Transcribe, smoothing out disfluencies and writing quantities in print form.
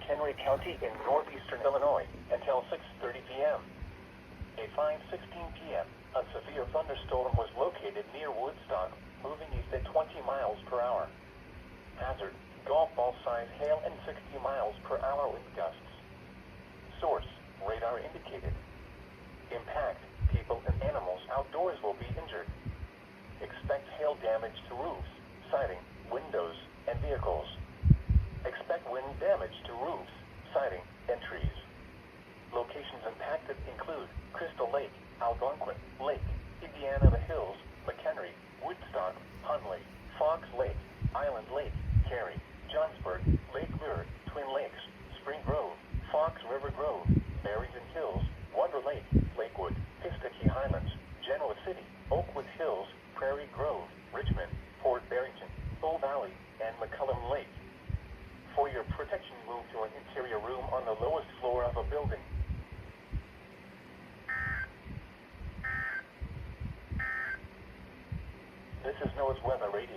McHenry County in northeastern Illinois until 6:30 p.m. A 5:16 p.m., a severe thunderstorm was located near Woodstock, moving east at 20 miles per hour. Hazard, golf ball size hail and 60 miles per hour wind gusts. Source, radar indicated. Impact, people and animals outdoors will be injured. Expect hail damage to roofs, siding, windows, and vehicles. Expect wind damage to roofs, siding, and trees. Locations impacted include Crystal Lake, Algonquin Lake, Indiana the Hills, McHenry, Woodstock, Hunley, Fox Lake, Island Lake, Cary, Johnsburg, Lake Mirror, Twin Lakes, Spring Grove, Fox River Grove, Barrington Hills, Wonder Lake, Lakewood, Piscataqui Highlands, Genoa City, Oakwood Hills, Prairie Grove, Richmond, Port Barrington, Bull Valley, and McCullum Lake. For your protection, move to an interior room on the lowest floor of a building. This is NOAA's Weather Radio.